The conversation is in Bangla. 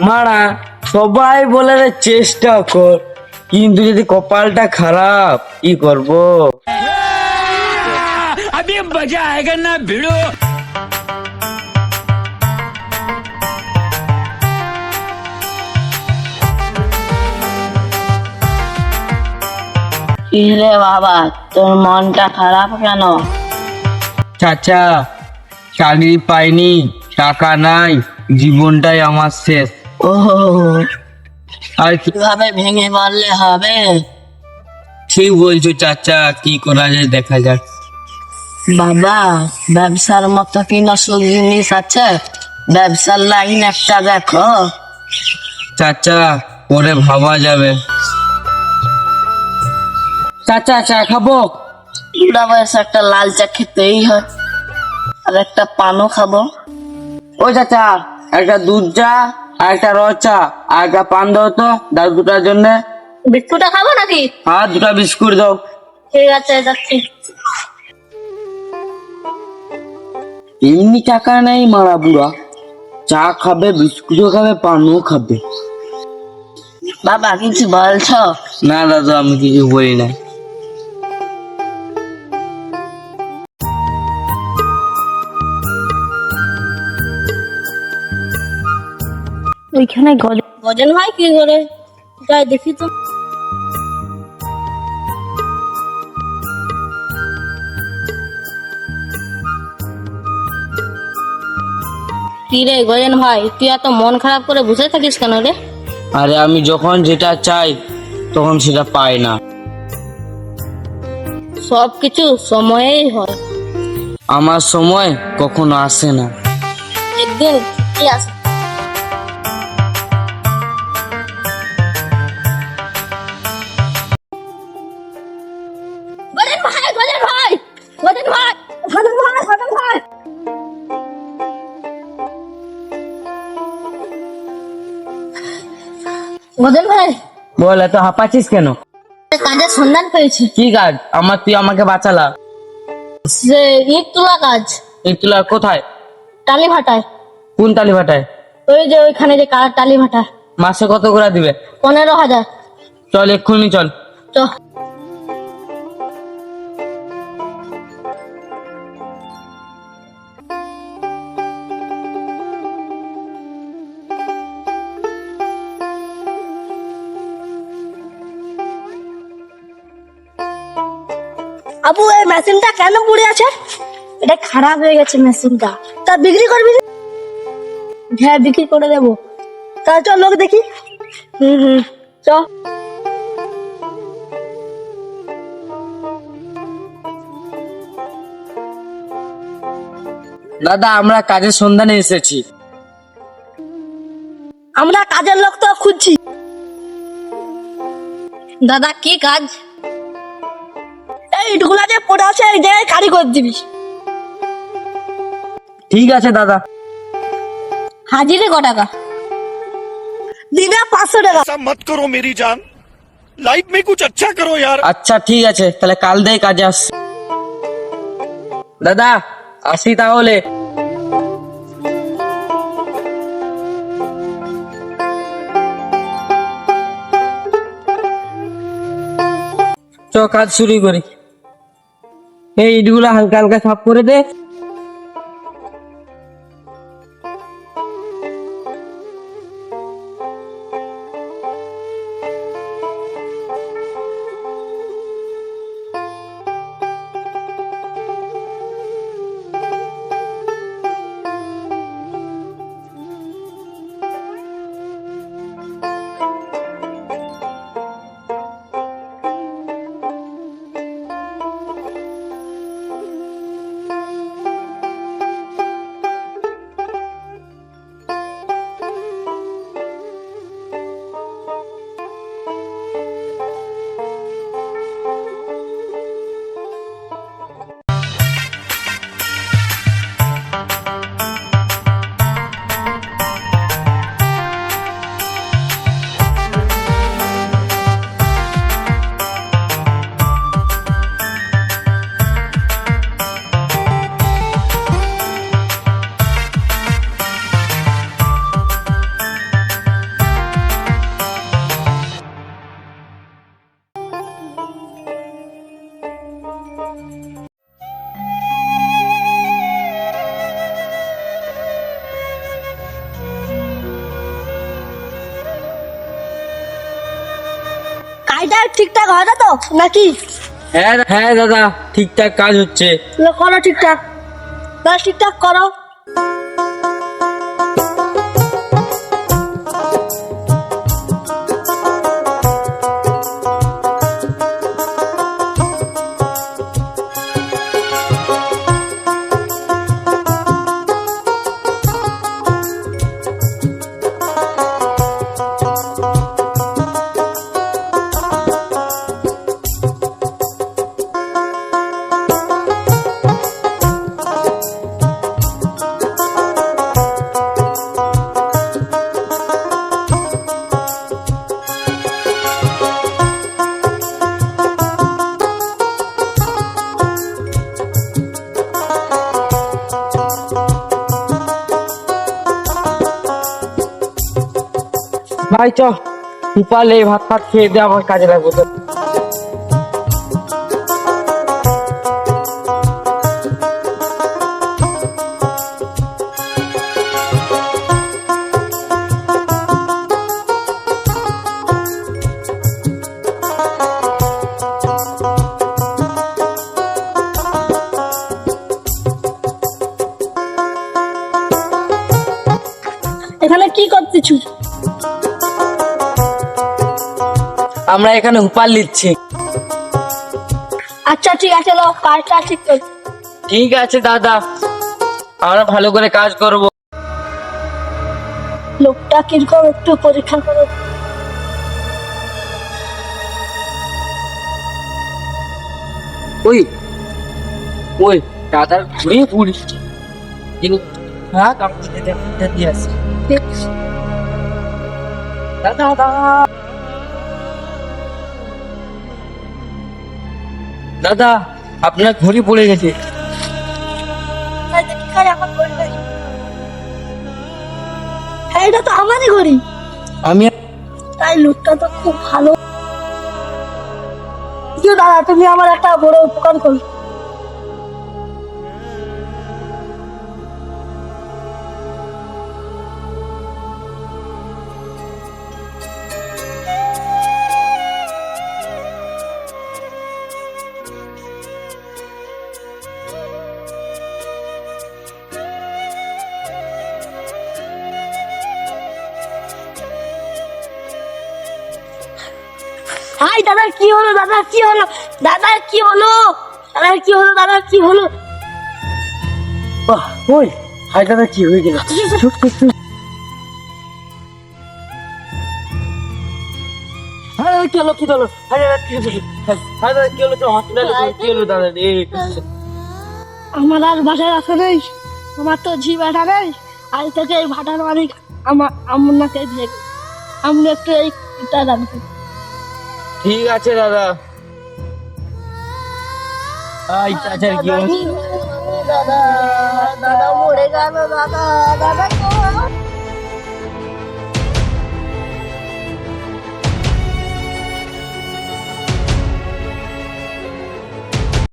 মারা সবাই বলে রে চেষ্টা কর, কিন্তু যদি কপালটা খারাপ কি করব? अभी मजा आएगा ना भिड़ो। কি রে বাবা, তোর মনটা খারাপ কেন? চাচা, চাকরি পাইনি, টাকা নাই, জীবনটাই আমার শেষ। ও আর কিভাবে ভেঙে বললে হবে? ঠিক বলছো চাচা, কি করা যায় দেখা যাক। বাবা, ব্যবসার মতো কি নসল জিনিস আছে? ব্যবসার লাইন একটা দেখো। চাচা, পরে ভাবা যাবে। চাচা, চা খাবো? বুড়া বয়সে একটা লাল চা খেতেই হয়, আর একটা পানও খাবো। ও চাচা, একটা দুধ চা আর একটা র চা আর একটা পান দাও তো দাদু দুটার জন্য। বিস্কুটটা খাবো নাকি? আর দুটা বিস্কুট দাও। ঠিক আছে, যাচ্ছি। এমনি টাকা নেই মারা বুড়া, চা খাবে, বিস্কুটও খাবে, পানও খাবে। বাবা কিছু বলছো? না দাদু, আমি কিছু বলি না। ওইখানে গজন হয় কি করে? যাই দেখি তো। কি রে গজন ভাই, তুই এত মন খারাপ করে বসে থাকিস কেন রে? আরে আমি যখন যেটা চাই তখন সেটা পাই না। সব কিছু সময়েই হয়, আমার সময় কখনো আসে না। একদিন ঠিকই আসে। গজন ভাই, গজন ভাই, গজন ভাই, গজন ভাই, গজন ভাই। গজন ভাই, বল, এত হাঁপাচ্ছিস কেন? কাজের সন্ধান পেয়েছি। কি কাজ? তুই আমাকে বাঁচালা। যে ইট তোলা কাজ, এই তুলা কোথায়? টালি ভাটায়। কোন তালি ভাটায়? ওই যে ওইখানে যে কার টালি ভাটা। মাসে কত করে দিবে? 15,000। চল এক্ষুনি চল। চ। আবু, এই মেশিনটা কেন পড়ে আছে? এটা খারাপ হয়ে গেছে মেশিনটা। তা বিক্রি করবি? হ্যাঁ, বিক্রি করে দেবো। তা চল লোক দেখি। হুম, চ। দাদা, আমরা কাজের সন্ধানে এসেছি। আমরা কাজের লোক তো খুঁজছি। দাদা, কি কাজ? এই ইটগুলা যে পড়ে আছে, এই জায়গায় কারি করে দিবি। ঠিক আছে দাদা। হাজিরে ক টাকা? দিবে 500 টাকা। ऐसा मत करो मेरी जान, लाइफ में कुछ अच्छा करो यार। আচ্ছা ঠিক আছে, তাহলে কাল দেয় কাজে আস। দাদা, আসি তাহলে। চ, কাজ শুরু করি। এই ইটগুলা হালকা হালকা সাফ করে দে। ঠিকঠাক হয় না তো নাকি? হ্যাঁ হ্যাঁ দাদা, ঠিকঠাক কাজ হচ্ছে। করো ঠিকঠাক, দাদা ঠিকঠাক করো। ভাই চ, উপালে ভাত ফাত খেয়ে দে, আমার কাজে লাগবো তো। এখানে কি করতেছু? আমরা এখানে উপাল নিচ্ছি। আচ্ছা ঠিক আছে, লো কাজটা ঠিক কর। ঠিক আছে দাদা, আমরা ভালো করে কাজ করব। লোকটা কিরকম একটু পরীক্ষা করো। ওই ওই দাদার ঘুরে পুলিশ। হ্যাঁ কামড়ে দিয়ে আসি। দাদা দাদা দাদা, আপনার ঘড়ি পড়ে গেছে। হ্যাঁ, এটা তো আমারই ঘড়ি। আমি তাই লোকটা তো খুব ভালো। দাদা তুমি আমার একটা বড় উপকার করো। হাই দাদা, কি হলো? দাদা কি হলো? দাদা কি হলো? দাদা কি হলো? দাদা কি হলো? ওই হাই দাদা, কি হয়ে গেল? চুপ চুপ চুপ। হ্যাঁ কি হলো? কি হলো? হাই দাদা কি হলো? হাই দাদা কি হলো? তো হসপিটালে কি হলো দাদা রে? আমার আর বাসায় আসা নেই, আমার তো ঝি বাটা নেই। আজ থেকে এই ভাটার মালিক আমার আমনাকে দিয়ে গেছে। আপনি একটু এইটা রাখবেন। ঠিক আছে দাদা। আচ্ছা কি হলো? দাদা দাদা মরে গেল। দাদা দাদা